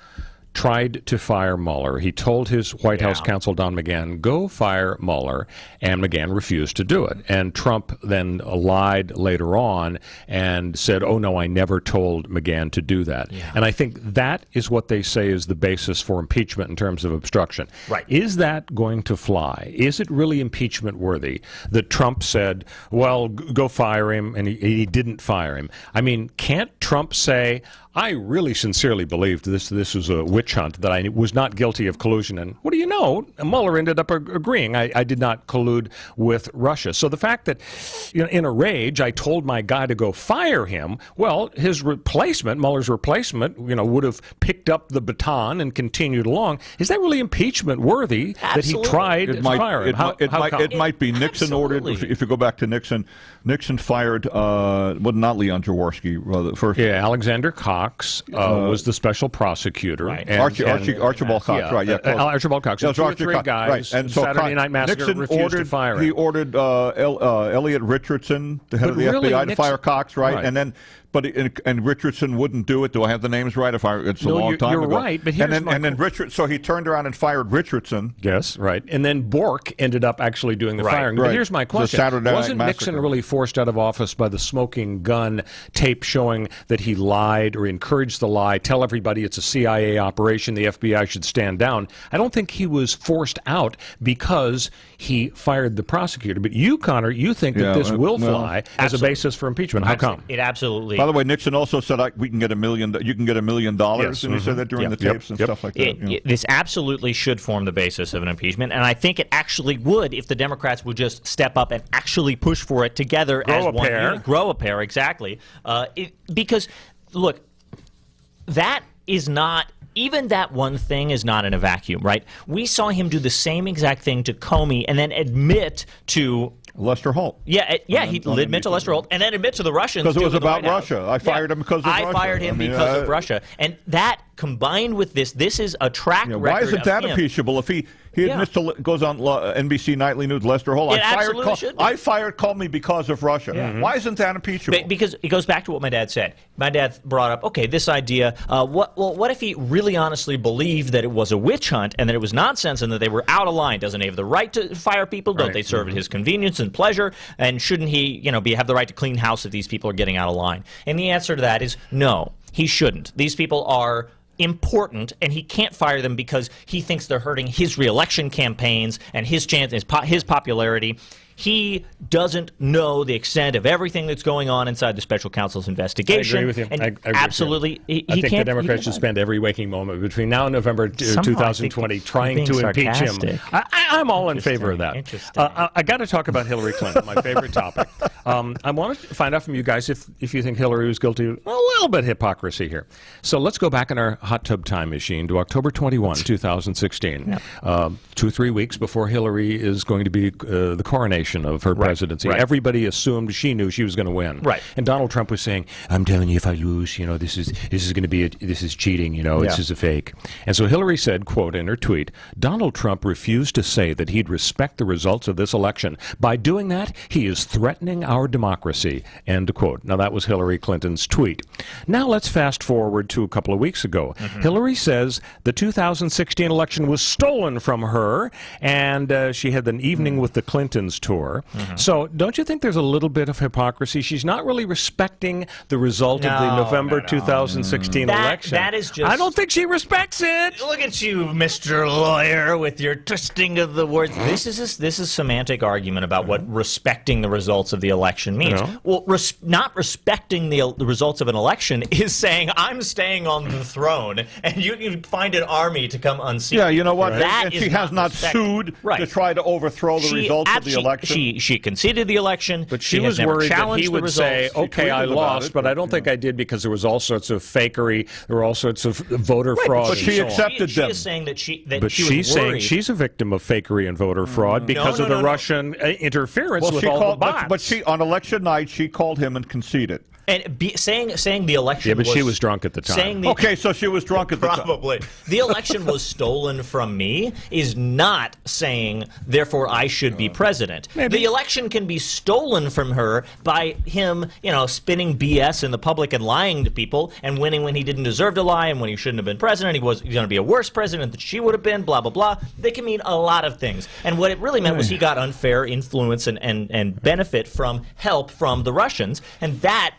tried to fire Mueller. He told his White House counsel, Don McGhan, go fire Mueller, and McGhan refused to do it. And Trump then lied later on and said, oh, no, I never told McGhan to do that. Yeah. And I think that is what they say is the basis for impeachment in terms of obstruction. Right. Is that going to fly? Is it really impeachment worthy that Trump said, well, go fire him, and he didn't fire him? I mean, can't Trump say, I really sincerely believed this was a witch hunt, that I was not guilty of collusion. And what do you know? Mueller ended up agreeing. I did not collude with Russia. So the fact that in a rage I told my guy to go fire him, well, his replacement, Mueller's replacement, would have picked up the baton and continued along. Is that really impeachment worthy that he tried to fire him? It might be. Nixon ordered, if you go back to Nixon fired, not Leon Jaworski, first. Yeah, Alexander Cox was the special prosecutor. Right. Archibald Cox, right. Yeah, Archibald Cox. Yeah, two or three guys. Right. And so Saturday Night Massacre Nixon refused to fire him. He ordered Elliot Richardson, the head of the FBI, to fire Cox, right? And then But and Richardson wouldn't do it. Do I have the names right? It's a long time ago. You're right. But here's so he turned around and fired Richardson. Yes, right. And then Bork ended up actually doing the firing. Right. But here's my question: wasn't Nixon really forced out of office by the smoking gun tape showing that he lied or encouraged the lie? Tell everybody it's a CIA operation. The FBI should stand down. I don't think he was forced out because he fired the prosecutor. But you, Connor, you think that this will fly as a basis for impeachment. How come? It absolutely. By the way, Nixon also said we can get $1 million. You can get $1 million, and he said that during the tapes and stuff like that. This absolutely should form the basis of an impeachment, and I think it actually would if the Democrats would just step up and actually push for it together as one unit. Grow a pair, exactly. Because look, that is not. Even that one thing is not in a vacuum, right? We saw him do the same exact thing to Comey and then admit to Lester Holt. He admit to Lester Holt and then admit to the Russians. Because it was about Russia. I fired him because of Russia. I fired him because of Russia. And that combined with this is a track record. Why isn't that impeachable? If he admits to, goes on NBC Nightly News, Lester Holt, I fired Comey because of Russia. Yeah. Why isn't that impeachable? Because it goes back to what my dad said. My dad brought up, okay, this idea, what if he really honestly believed that it was a witch hunt and that it was nonsense and that they were out of line? Doesn't he have the right to fire people? Don't they serve at his convenience and pleasure? And shouldn't he, have the right to clean house if these people are getting out of line? And the answer to that is no, he shouldn't. These people are important, and he can't fire them because he thinks they're hurting his reelection campaigns and his popularity. He doesn't know the extent of everything that's going on inside the special counsel's investigation. I agree with you. And I agree absolutely, with you. I think the Democrats should spend every waking moment between now and November 2020 trying to impeach him. I'm all in favor of that. I got to talk about Hillary Clinton, my favorite topic. I want to find out from you guys if you think Hillary was guilty of a little bit of hypocrisy here. So let's go back in our hot tub time machine to October 21, 2016, 2-3 weeks before Hillary is going to be the coronation of her presidency. Everybody assumed she knew she was going to win. And Donald Trump was saying, "I'm telling you, if I lose, this is going to be this is cheating. This is a fake." And so Hillary said, quote in her tweet, "Donald Trump refused to say that he'd respect the results of this election. By doing that, he is threatening our democracy." End quote. Now that was Hillary Clinton's tweet. Now let's fast forward to a couple of weeks ago. Hillary says the 2016 election was stolen from her, and she had an evening with the Clintons tour. So don't you think there's a little bit of hypocrisy? She's not really respecting the result of the November 2016 election. That is just... I don't think she respects it. Look at you, Mr. Lawyer, with your twisting of the words. This is semantic argument about what respecting the results of the election means. Well, not respecting the results of an election is saying I'm staying on the throne and you find an army to come unseat. Yeah, you know what? That and she has not sued to try to overthrow the results of the election. She conceded the election, but she was worried that he would say, "Okay, I lost, but I don't think I did because there was all sorts of fakery, there were all sorts of voter fraud." But she accepted them. She is saying that she she's saying she's a victim of fakery and voter fraud because of the Russian interference with all the bots. But she on election night she called him and conceded. And saying the election. Yeah, but she was drunk at the time. Okay, so she was drunk at the time. Probably. The election was stolen from me is not saying, therefore, I should be president. Maybe. The election can be stolen from her by him, spinning BS in the public and lying to people and winning when he didn't deserve to lie and when he shouldn't have been president. He was going to be a worse president than she would have been, blah, blah, blah. They can mean a lot of things. And what it really meant was he got unfair influence and benefit from help from the Russians. And that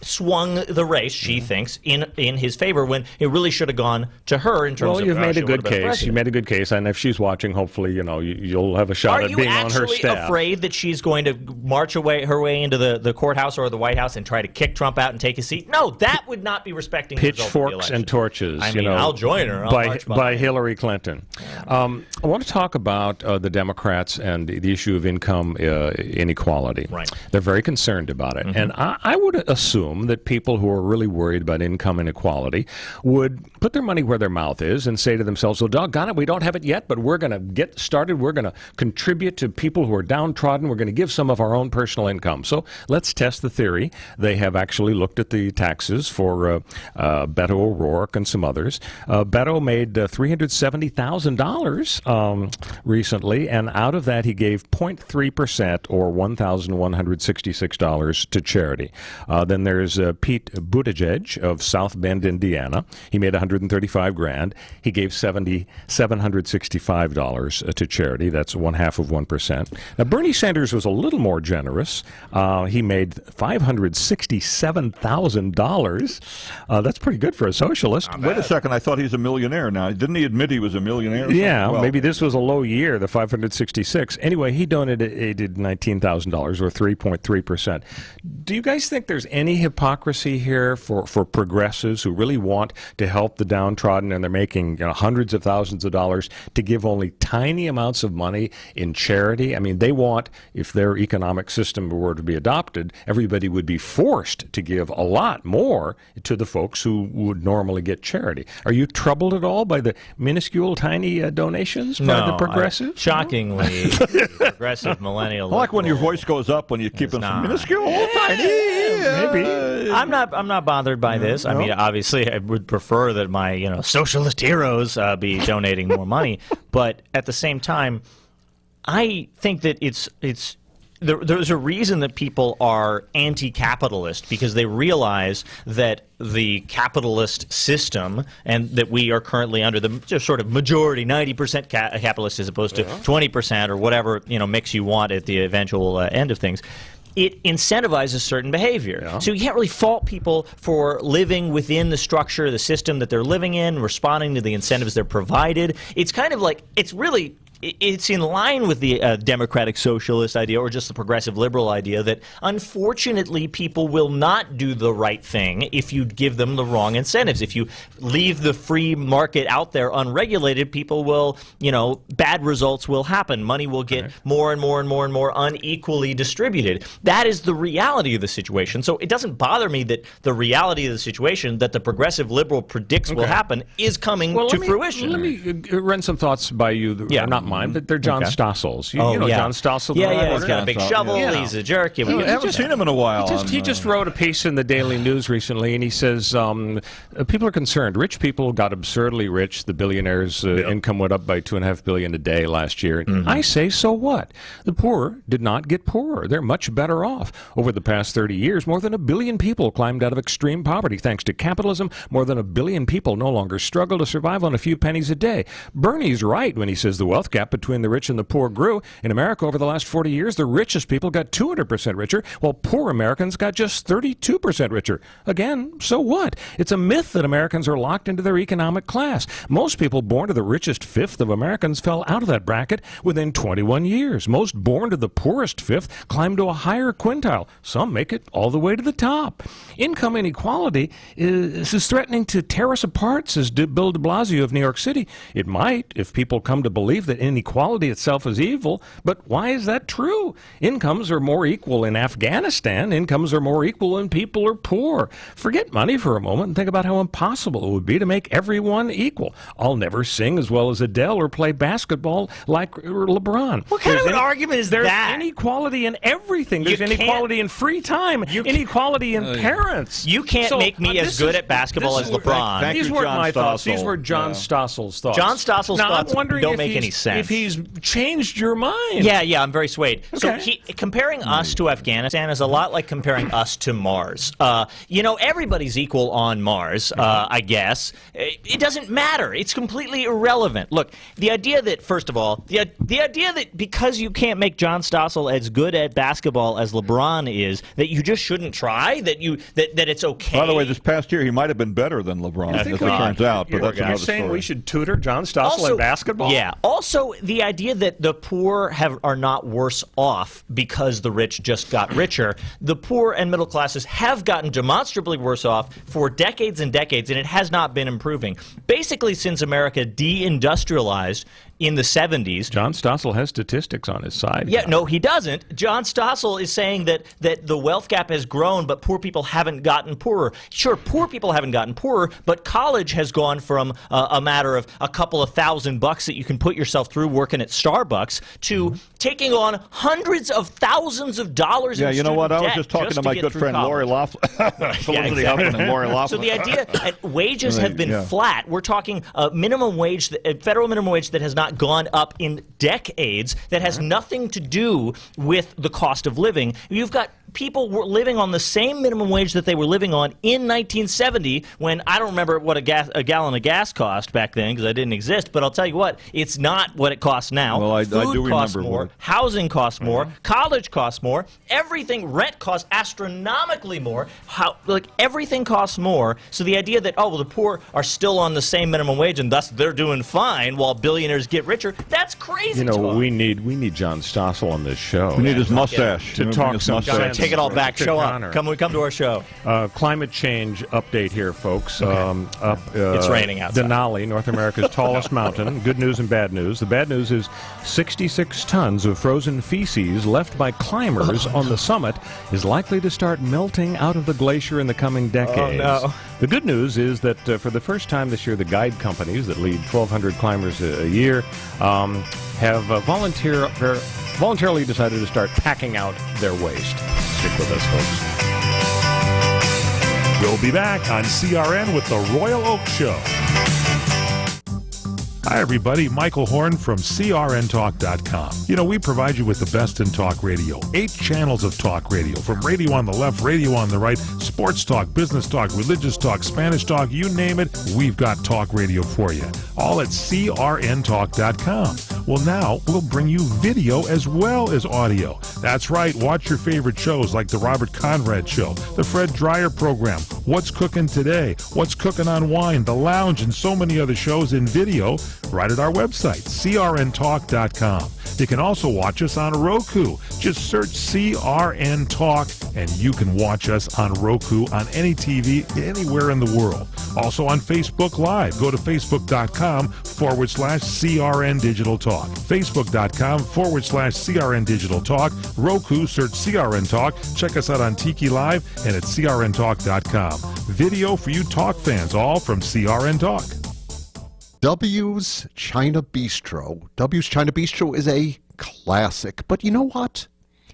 swung the race, she thinks, in his favor when it really should have gone to her in terms of... Well, you've made a good case. You made a good case, and if she's watching, hopefully, you'll have a shot at being on her staff. Are you actually afraid that she's going to march her way into the courthouse or the White House and try to kick Trump out and take his seat? No, that would not be respecting the result of the election. Pitchforks and torches. I mean, I'll join her. By Hillary Clinton. I want to talk about the Democrats and the issue of income inequality. Right. They're very concerned about it, and I would assume that people who are really worried about income inequality would put their money where their mouth is and say to themselves, well, doggone it, we don't have it yet, but we're going to get started. We're going to contribute to people who are downtrodden. We're going to give some of our own personal income. So let's test the theory. They have actually looked at the taxes for Beto O'Rourke and some others. Beto made $370,000 recently, and out of that he gave 0.3% or $1,166 to charity. Then there's Pete Buttigieg of South Bend, Indiana. He made $135,000. He gave $765 to charity. That's 0.5%. Now, Bernie Sanders was a little more generous. He made $567,000. That's pretty good for a socialist. Wait a second. I thought he's a millionaire now. Didn't he admit he was a millionaire? Yeah, well, maybe this was a low year, the 566. Anyway, he donated $19,000 or 3.3%. Do you guys think there's any hypocrisy here for progressives who really want to help the downtrodden, and they're making hundreds of thousands of dollars to give only tiny amounts of money in charity? I mean, they want, if their economic system were to be adopted, everybody would be forced to give a lot more to the folks who would normally get charity. Are you troubled at all by the minuscule, tiny donations by the progressives? Shockingly, progressive millennial. I like when your voice goes up when you keep it minuscule, tiny. Maybe. I'm not bothered by this. I mean, obviously, I would prefer that my socialist heroes be donating more money, but at the same time, I think that there's a reason that people are anti-capitalist, because they realize that the capitalist system, and that we are currently under the sort of majority 90% capitalist as opposed to 20% or whatever mix you want at the eventual end of things. It incentivizes certain behavior. Yeah. So you can't really fault people for living within the structure, the system that they're living in, responding to the incentives they're provided. It's kind of like, it's in line with the democratic socialist idea, or just the progressive liberal idea, that unfortunately people will not do the right thing if you give them the wrong incentives. If you leave the free market out there unregulated, people will, bad results will happen. Money will get more and more and more and more unequally distributed. That is the reality of the situation. So it doesn't bother me that the reality of the situation that the progressive liberal predicts will happen is coming to fruition. Let me run some thoughts by you that are not mine, but they're John Stossel's. You know John Stossel? Yeah, he's got a big shovel. Yeah. He's a jerk. I haven't seen him in a while. He just wrote a piece in the Daily News recently, and he says people are concerned. Rich people got absurdly rich. The billionaires' income went up by $2.5 billion a day last year. I say, so what? The poor did not get poorer. They're much better off. Over the past 30 years, more than 1 billion people climbed out of extreme poverty. Thanks to capitalism, more than 1 billion people no longer struggle to survive on a few pennies a day. Bernie's right when he says the wealth gap between the rich and the poor grew. In America, over the last 40 years, the richest people got 200% richer, while poor Americans got just 32% richer. Again, so what? It's a myth that Americans are locked into their economic class. Most people born to the richest fifth of Americans fell out of that bracket within 21 years. Most born to the poorest fifth climbed to a higher quintile. Some make it all the way to the top. Income inequality is threatening to tear us apart, says Bill de Blasio of New York City. It might, if people come to believe that inequality itself is evil, but why is that true? Incomes are more equal in Afghanistan. Incomes are more equal when people are poor. Forget money for a moment and think about how impossible it would be to make everyone equal. I'll never sing as well as Adele or play basketball like LeBron. What kind of an argument is there's that? There's inequality in everything. There's inequality in free time, inequality in parents. You can't make me as good at basketball as LeBron. These weren't my thoughts. These were John Stossel's thoughts. John Stossel's thoughts don't make any sense. If he's changed your mind. Yeah, I'm very swayed. Okay. So comparing us to Afghanistan is a lot like comparing us to Mars. Everybody's equal on Mars, I guess. It doesn't matter. It's completely irrelevant. Look, the idea that, first of all, the idea that because you can't make John Stossel as good at basketball as LeBron is, that you just shouldn't try, that it's okay. By the way, this past year he might have been better than LeBron, as it turns out, but that's another story. You're saying we should tutor John Stossel in basketball? Yeah. Also, the idea that the poor are not worse off because the rich just got richer. The poor and middle classes have gotten demonstrably worse off for decades and decades, and it has not been improving. Basically, since America deindustrialized in the 70s. John Stossel has statistics on his side. Yeah, no, he doesn't. John Stossel is saying that the wealth gap has grown, but poor people haven't gotten poorer. Sure, poor people haven't gotten poorer, but college has gone from a matter of a couple of $1,000 that you can put yourself through working at Starbucks to taking on hundreds of thousands of dollars in student debt. Yeah, you know what? I was just talking to my good friend Lori Laughlin. So the idea that wages have been flat. We're talking minimum wage, federal minimum wage that has not gone up in decades, that has nothing to do with the cost of living. You've got people were living on the same minimum wage that they were living on in 1970, when I don't remember what a gallon of gas cost back then because I didn't exist, but I'll tell you what, it's not what it costs now. Well, I do costs remember more, housing costs more, college costs more, everything, rent costs astronomically more, everything costs more. So the idea that, the poor are still on the same minimum wage and thus they're doing fine while billionaires get richer, that's crazy talk. We need John Stossel on this show. We need his mustache to talk some sense. Take it all back. Show up. Come to our show. Climate change update here, folks. It's raining outside. Denali, North America's tallest mountain. Good news and bad news. The bad news is 66 tons of frozen feces left by climbers on the summit is likely to start melting out of the glacier in the coming decades. Oh, no. The good news is that for the first time this year, the guide companies that lead 1,200 climbers a year have voluntarily decided to start packing out their waste. Stick with us, folks. We'll be back on CRN with the Royal Oak Show. Hi, everybody. Michael Horn from CRNTalk.com. You know, we provide you with the best in talk radio. 8 channels of talk radio, from radio on the left, radio on the right, sports talk, business talk, religious talk, Spanish talk, you name it, we've got talk radio for you. All at CRNTalk.com. Well, now we'll bring you video as well as audio. That's right. Watch your favorite shows like The Robert Conrad Show, The Fred Dreyer Program, What's Cooking Today, What's Cooking on Wine, The Lounge, and so many other shows in video right at our website, CRNTalk.com. You can also watch us on Roku. Just search CRN Talk, and you can watch us on Roku on any TV anywhere in the world. Also on Facebook Live. Go to Facebook.com/CRN Digital Talk. Facebook.com/CRN Digital Talk. Roku, search CRN Talk. Check us out on Tiki Live and at CRNTalk.com. Video for you talk fans, all from CRN Talk. W's China Bistro. W's China Bistro is a classic, but you know what?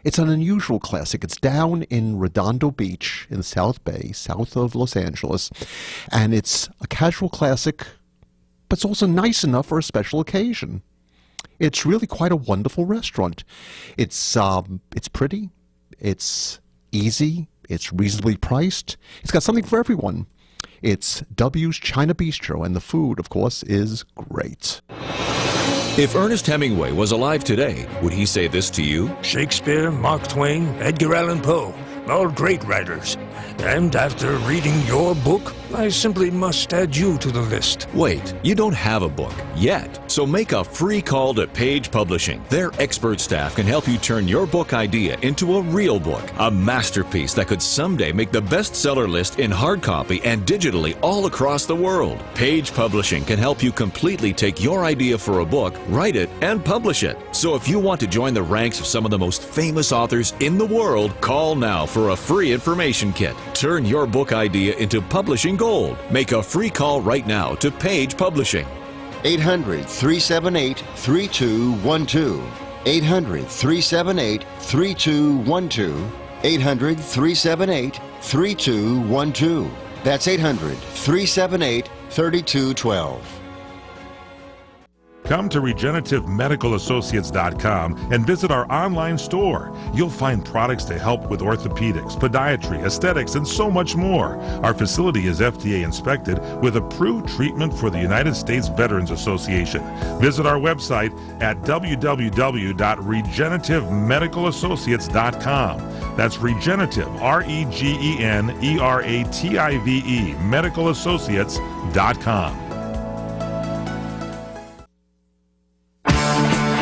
It's an unusual classic. It's down in Redondo Beach in the South Bay, south of Los Angeles, and it's a casual classic, but it's also nice enough for a special occasion. It's really quite a wonderful restaurant. It's pretty, it's easy, it's reasonably priced. It's got something for everyone. It's W's China Bistro, and the food, of course, is great. If Ernest Hemingway was alive today, would he say this to you? Shakespeare, Mark Twain, Edgar Allan Poe, all great writers. And after reading your book, I simply must add you to the list. Wait, you don't have a book yet. So make a free call to Page Publishing. Their expert staff can help you turn your book idea into a real book, a masterpiece that could someday make the bestseller list in hard copy and digitally all across the world. Page Publishing can help you completely take your idea for a book, write it, and publish it. So if you want to join the ranks of some of the most famous authors in the world, call now for a free information kit. Turn your book idea into publishing gold. Make a free call right now to Page Publishing. 800-378-3212. 800-378-3212. 800-378-3212. That's 800-378-3212. Come to regenerativemedicalassociates.com and visit our online store. You'll find products to help with orthopedics, podiatry, aesthetics, and so much more. Our facility is FDA inspected with approved treatment for the United States Veterans Association. Visit our website at www.regenerativemedicalassociates.com. That's regenerative, REGENERATIVE, medicalassociates.com.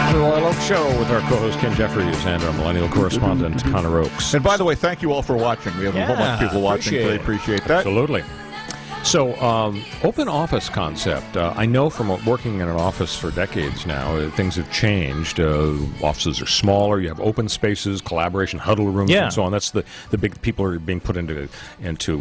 The Royal Oak Show with our co-host Ken Jeffries and our millennial correspondent Connor Oakes. And by the way, thank you all for watching. We have a whole bunch of people watching today. Appreciate that. Absolutely. So, open office concept. I know from working in an office for decades now, things have changed. Offices are smaller. You have open spaces, collaboration, huddle rooms, and so on. That's the big people are being put into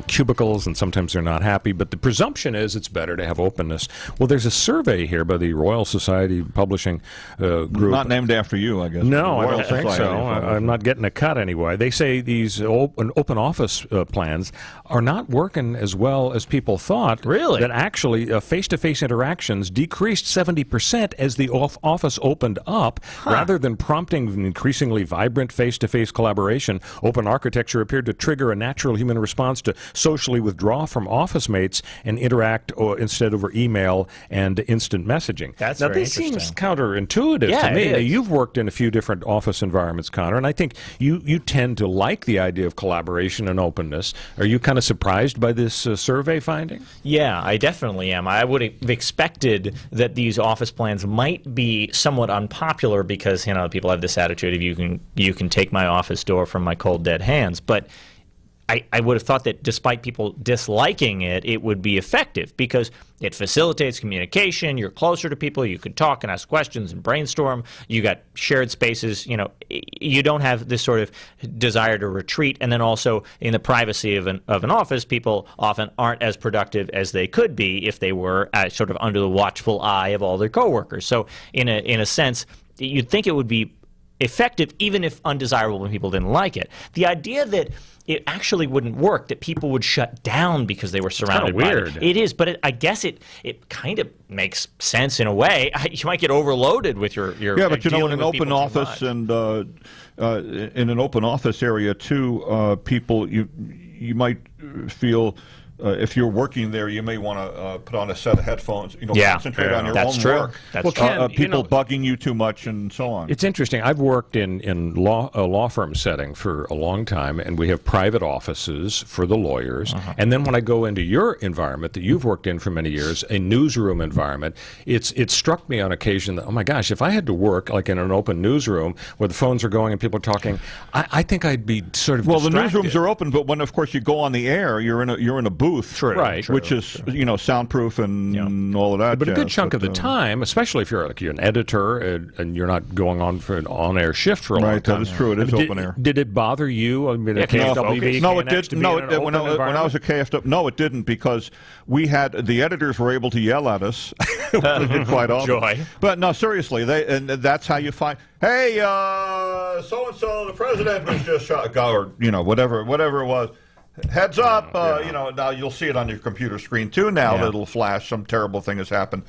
cubicles, and sometimes they're not happy. But the presumption is it's better to have openness. Well, there's a survey here by the Royal Society Publishing Group. Not named after you, I guess. No, I don't think so. I'm not getting a cut anyway. They say these open office plans are not working as well as people people thought that actually face-to-face interactions decreased 70% as the office opened up. Rather than prompting an increasingly vibrant face-to-face collaboration, open architecture appeared to trigger a natural human response to socially withdraw from office mates and interact instead over email and instant messaging. That's now, very this interesting. seems counterintuitive to me. Now, you've worked in a few different office environments, Connor, and I think you tend to like the idea of collaboration and openness. Are you kind of surprised by this survey finding? Yeah, I definitely am. I would have expected that these office plans might be somewhat unpopular because, people have this attitude of you can take my office door from my cold, dead hands. But I would have thought that despite people disliking it, it would be effective because it facilitates communication. You're closer to people. You can talk and ask questions and brainstorm. You got shared spaces. You don't have this sort of desire to retreat. And then also in the privacy of an office, people often aren't as productive as they could be if they were sort of under the watchful eye of all their coworkers. So in a sense, you'd think it would be effective even if undesirable when people didn't like it. The idea that it actually wouldn't work, that people would shut down because they were surrounded by weird. it is, but I guess it kind of makes sense in a way. You might get overloaded with your yeah, but in an open office and in an open office area too, people you might feel. If you're working there, you may want to put on a set of headphones, concentrate on your own work. That's true. People bugging you too much and so on. It's interesting. I've worked in a law firm setting for a long time, and we have private offices for the lawyers. And then when I go into your environment that you've worked in for many years, a newsroom environment, it struck me on occasion that, oh my gosh, if I had to work like in an open newsroom where the phones are going and people are talking, I think I'd be sort of distracted. The newsrooms are open, but when, of course, you go on the air, you're in a booth. Which is soundproof and all of that. But a good chunk of the time, especially if you're an editor and you're not going on for an on-air shift for a long time. That is true. It is open air. Did it bother you? I mean, KFWB, no, it didn't. No, when I was at KFW, no, it didn't because the editors were able to yell at us quite often. Joy. But no, seriously, and that's how you find. Hey, so and so, the president was just shot, or whatever it was. Heads up, now you'll see it on your computer screen too now that it'll flash some terrible thing has happened,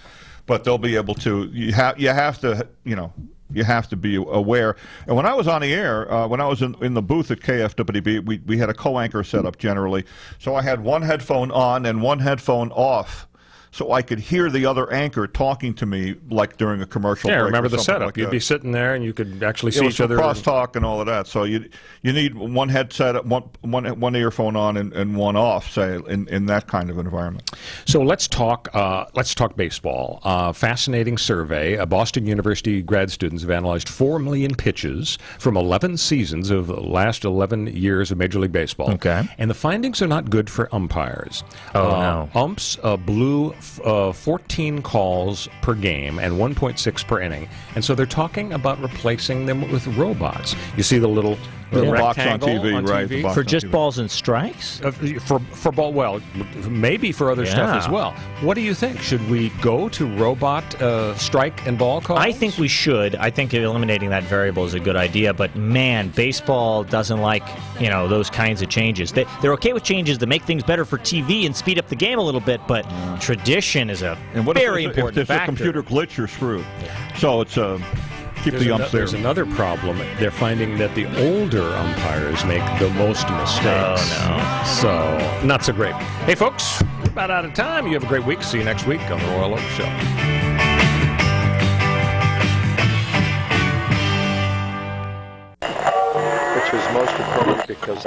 but they'll be able to, you have to be aware. And when I was on the air, when I was in the booth at KFWB, we had a co-anchor set up generally, so I had one headphone on and one headphone off. So I could hear the other anchor talking to me like during a commercial break. Yeah, remember the setup. Like You'd be sitting there and you could actually see each other. Crosstalk and all of that. So you need one headset, one earphone on and one off, say, in that kind of environment. So let's talk baseball. Fascinating survey. Boston University grad students have analyzed 4 million pitches from 11 seasons of the last 11 years of Major League Baseball. Okay. And the findings are not good for umpires. No. Umps blew 14 calls per game and 1.6 per inning. And so they're talking about replacing them with robots. You see the little box on TV, right? For just balls and strikes? For ball, well, maybe for other stuff as well. What do you think? Should we go to robot strike and ball calls? I think we should. I think eliminating that variable is a good idea. But man, baseball doesn't like those kinds of changes. They're okay with changes that make things better for TV and speed up the game a little bit. But tradition is a very important factor. If there's a computer glitch, you're screwed. So it's keep the umps there. There's another problem. They're finding that the older umpires make the most mistakes. Oh, no. So, not so great. Hey, folks, we're about out of time. You have a great week. See you next week on The Royal Oak Show. Which was most important because